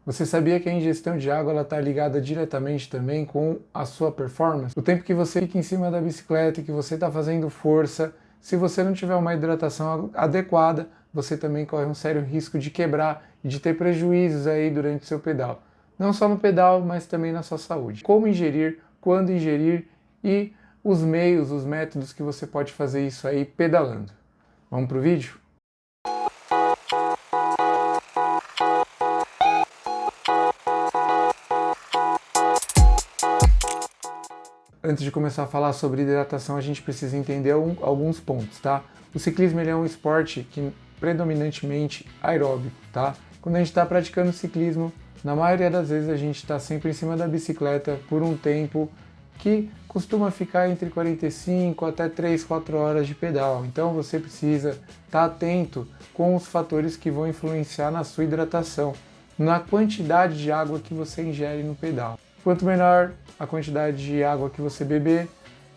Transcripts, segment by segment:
Você sabia que a ingestão de água está ligada diretamente também com a sua performance? O tempo que você fica em cima da bicicleta e que você está fazendo força, se você não tiver uma hidratação adequada, você também corre um sério risco de quebrar e de ter prejuízos aí durante o seu pedal. Não só no pedal, mas também na sua saúde. Como ingerir, quando ingerir e os meios, os métodos que você pode fazer isso aí pedalando. Vamos pro vídeo? Antes de começar a falar sobre hidratação, a gente precisa entender alguns pontos, tá? O ciclismo ele é um esporte que predominantemente aeróbico, tá? Quando a gente está praticando ciclismo, na maioria das vezes a gente está sempre em cima da bicicleta por um tempo que costuma ficar entre 45 até 3, 4 horas de pedal. Então você precisa estar atento com os fatores que vão influenciar na sua hidratação, na quantidade de água que você ingere no pedal. Quanto menor a quantidade de água que você beber,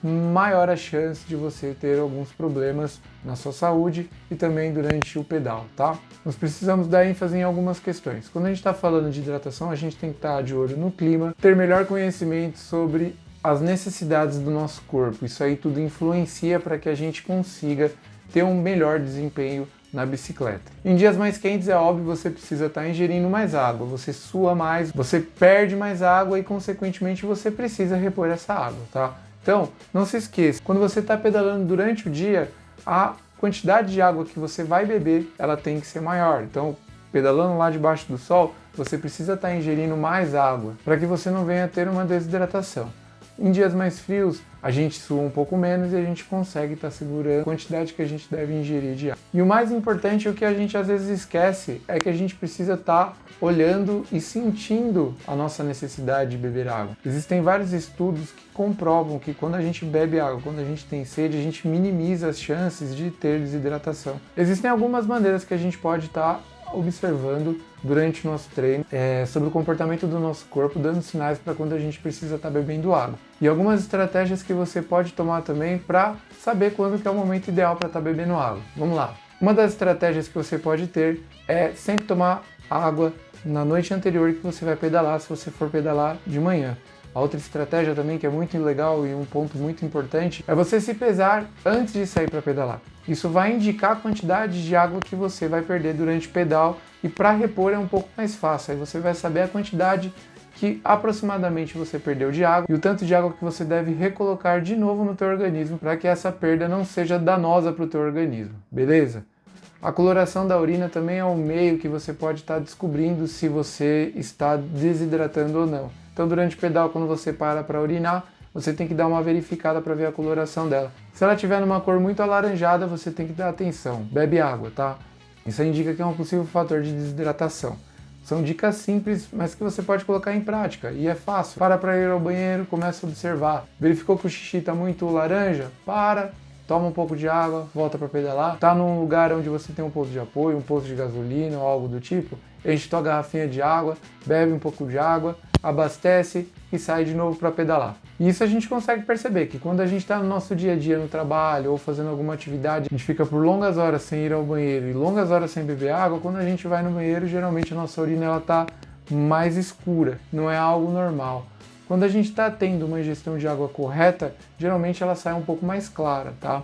maior a chance de você ter alguns problemas na sua saúde e também durante o pedal, tá? Nós precisamos dar ênfase em algumas questões. Quando a gente está falando de hidratação, a gente tem que estar de olho no clima, ter melhor conhecimento sobre as necessidades do nosso corpo. Isso aí tudo influencia para que a gente consiga ter um melhor desempenho na bicicleta. Em dias mais quentes, é óbvio, você precisa estar ingerindo mais água, você sua mais, você perde mais água e, consequentemente, você precisa repor essa água, tá? Então, não se esqueça, quando você está pedalando durante o dia, a quantidade de água que você vai beber, ela tem que ser maior. Então, pedalando lá debaixo do sol, você precisa estar ingerindo mais água, para que você não venha ter uma desidratação. Em dias mais frios, a gente sua um pouco menos e a gente consegue estar segurando a quantidade que a gente deve ingerir de água. E o mais importante, o que a gente às vezes esquece, é que a gente precisa estar olhando e sentindo a nossa necessidade de beber água. Existem vários estudos que comprovam que quando a gente bebe água, quando a gente tem sede, a gente minimiza as chances de ter desidratação. Existem algumas maneiras que a gente pode estar observando durante o nosso treino sobre o comportamento do nosso corpo, dando sinais para quando a gente precisa estar bebendo água. E algumas estratégias que você pode tomar também para saber quando que é o momento ideal para estar bebendo água. Vamos lá. Uma das estratégias que você pode ter é sempre tomar água na noite anterior que você vai pedalar, se você for pedalar de manhã. A outra estratégia também que é muito legal e um ponto muito importante é você se pesar antes de sair para pedalar. Isso vai indicar a quantidade de água que você vai perder durante o pedal e para repor é um pouco mais fácil. Aí você vai saber a quantidade que aproximadamente você perdeu de água e o tanto de água que você deve recolocar de novo no teu organismo para que essa perda não seja danosa para o teu organismo, beleza? A coloração da urina também é um meio que você pode estar descobrindo se você está desidratando ou não. Então, durante o pedal, quando você para urinar, você tem que dar uma verificada para ver a coloração dela. Se ela tiver numa cor muito alaranjada, você tem que dar atenção. Bebe água, tá? Isso indica que é um possível fator de desidratação. São dicas simples, mas que você pode colocar em prática. E é fácil. Para ir ao banheiro, começa a observar. Verificou que o xixi está muito laranja? Para. Toma um pouco de água, volta para pedalar. Tá num lugar onde você tem um posto de apoio, um posto de gasolina ou algo do tipo, enche tua garrafinha de água, bebe um pouco de água, abastece e sai de novo para pedalar. E isso a gente consegue perceber, que quando a gente está no nosso dia a dia, no trabalho ou fazendo alguma atividade, a gente fica por longas horas sem ir ao banheiro e longas horas sem beber água, quando a gente vai no banheiro, geralmente a nossa urina ela tá mais escura, não é algo normal. Quando a gente está tendo uma ingestão de água correta, geralmente ela sai um pouco mais clara, tá?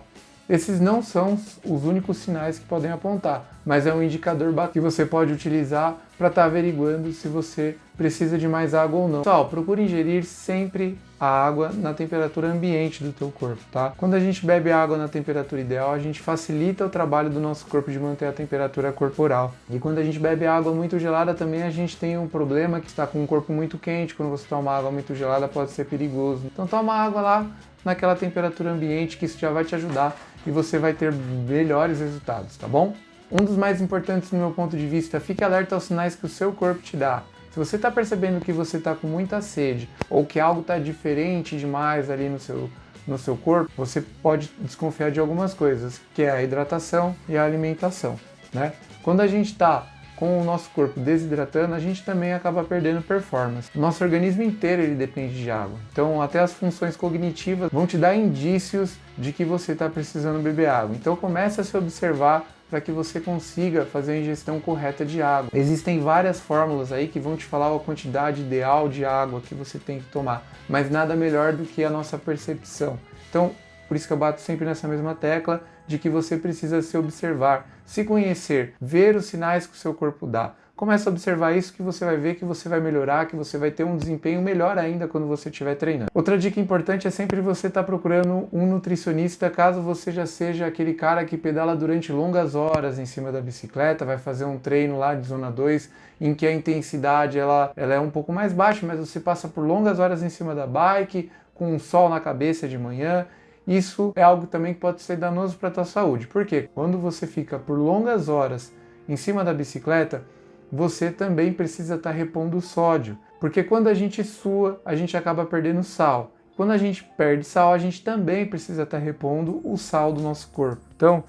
Esses não são os únicos sinais que podem apontar, mas é um indicador que você pode utilizar para estar averiguando se você precisa de mais água ou não. Pessoal, procure ingerir sempre a água na temperatura ambiente do teu corpo, tá? Quando a gente bebe água na temperatura ideal, a gente facilita o trabalho do nosso corpo de manter a temperatura corporal. E quando a gente bebe água muito gelada também, a gente tem um problema que está com o corpo muito quente. Quando você toma água muito gelada, pode ser perigoso. Então toma água lá naquela temperatura ambiente, que isso já vai te ajudar e você vai ter melhores resultados, tá bom? Um dos mais importantes no meu ponto de vista, fique alerta aos sinais que o seu corpo te dá. Se você está percebendo que você está com muita sede ou que algo está diferente demais ali no seu corpo, você pode desconfiar de algumas coisas, que é a hidratação e a alimentação, né? Quando a gente está com o nosso corpo desidratando, a gente também acaba perdendo performance. O nosso organismo inteiro ele depende de água. Então até as funções cognitivas vão te dar indícios de que você está precisando beber água. Então comece a se observar para que você consiga fazer a ingestão correta de água. Existem várias fórmulas aí que vão te falar a quantidade ideal de água que você tem que tomar, mas nada melhor do que a nossa percepção. Então, por isso que eu bato sempre nessa mesma tecla de que você precisa se observar, se conhecer, ver os sinais que o seu corpo dá. Começa a observar isso que você vai ver que você vai melhorar, que você vai ter um desempenho melhor ainda quando você estiver treinando. Outra dica importante é sempre você estar procurando um nutricionista, caso você já seja aquele cara que pedala durante longas horas em cima da bicicleta, vai fazer um treino lá de zona 2, em que a intensidade ela é um pouco mais baixa, mas você passa por longas horas em cima da bike, com um sol na cabeça de manhã. Isso é algo também que pode ser danoso para a tua saúde. Por quê? Quando você fica por longas horas em cima da bicicleta, você também precisa estar repondo o sódio, porque quando a gente sua, a gente acaba perdendo sal. Quando a gente perde sal, a gente também precisa estar repondo o sal do nosso corpo. Então,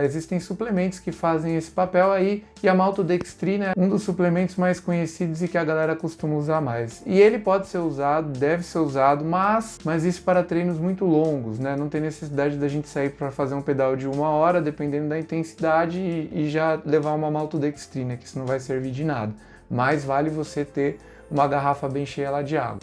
existem suplementos que fazem esse papel aí, e a maltodextrina é um dos suplementos mais conhecidos e que a galera costuma usar mais. E ele pode ser usado, deve ser usado, mas isso para treinos muito longos, né? Não tem necessidade da gente sair para fazer um pedal de 1 hora, dependendo da intensidade, e já levar uma maltodextrina, que isso não vai servir de nada. Mas vale você ter uma garrafa bem cheia lá de água.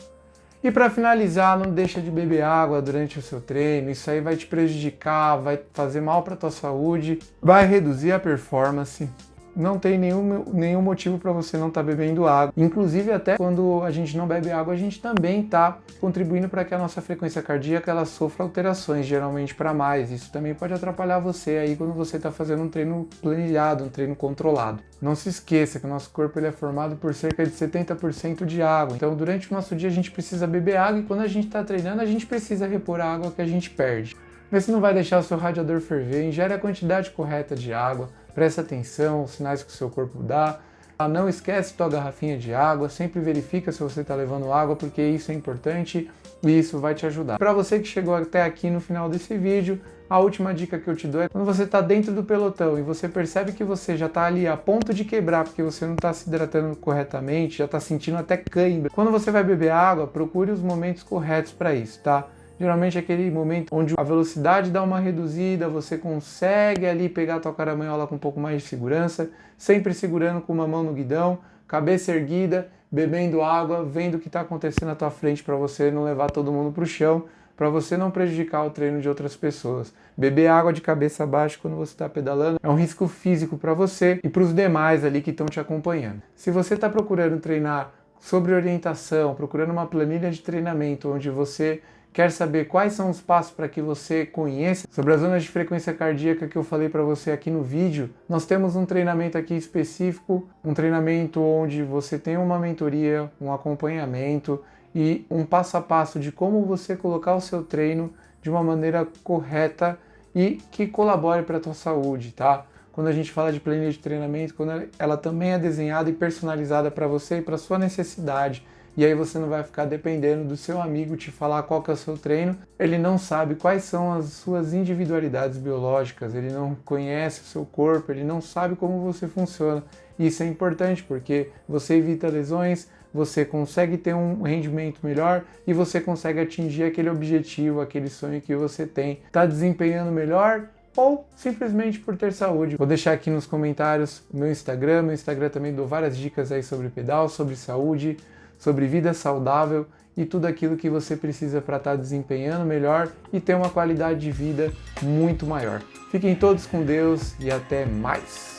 E para finalizar, não deixa de beber água durante o seu treino, isso aí vai te prejudicar, vai fazer mal para a tua saúde, vai reduzir a performance. Não tem nenhum motivo para você não estar bebendo água. Inclusive, até quando a gente não bebe água, a gente também está contribuindo para que a nossa frequência cardíaca ela sofra alterações, geralmente para mais. Isso também pode atrapalhar você aí quando você está fazendo um treino planilhado, um treino controlado. Não se esqueça que o nosso corpo ele é formado por cerca de 70% de água. Então, durante o nosso dia, a gente precisa beber água, e quando a gente está treinando, a gente precisa repor a água que a gente perde. Vê se não vai deixar o seu radiador ferver, ingere a quantidade correta de água, presta atenção aos sinais que o seu corpo dá. Não esquece tua garrafinha de água, sempre verifica se você está levando água, porque isso é importante e isso vai te ajudar. Para você que chegou até aqui no final desse vídeo, a última dica que eu te dou é quando você está dentro do pelotão e você percebe que você já está ali a ponto de quebrar porque você não está se hidratando corretamente, já está sentindo até cãibra. Quando você vai beber água, procure os momentos corretos para isso, tá? Geralmente é aquele momento onde a velocidade dá uma reduzida, você consegue ali pegar a tua caramanhola com um pouco mais de segurança, sempre segurando com uma mão no guidão, cabeça erguida, bebendo água, vendo o que está acontecendo à tua frente para você não levar todo mundo para o chão, para você não prejudicar o treino de outras pessoas. Beber água de cabeça baixa quando você está pedalando é um risco físico para você e para os demais ali que estão te acompanhando. Se você está procurando treinar sobre orientação, procurando uma planilha de treinamento onde você quer saber quais são os passos para que você conheça sobre as zonas de frequência cardíaca que eu falei para você aqui no vídeo, nós temos um treinamento aqui específico, um treinamento onde você tem uma mentoria, um acompanhamento e um passo a passo de como você colocar o seu treino de uma maneira correta e que colabore para a tua saúde, tá? Quando a gente fala de planilha de treinamento, quando ela também é desenhada e personalizada para você e para sua necessidade. E aí você não vai ficar dependendo do seu amigo te falar qual que é o seu treino. Ele não sabe quais são as suas individualidades biológicas, ele não conhece o seu corpo, ele não sabe como você funciona. E isso é importante porque você evita lesões, você consegue ter um rendimento melhor e você consegue atingir aquele objetivo, aquele sonho que você tem. Está desempenhando melhor ou simplesmente por ter saúde. Vou deixar aqui nos comentários o meu Instagram. No Instagram também dou várias dicas aí sobre pedal, sobre saúde, sobre vida saudável e tudo aquilo que você precisa para estar desempenhando melhor e ter uma qualidade de vida muito maior. Fiquem todos com Deus e até mais!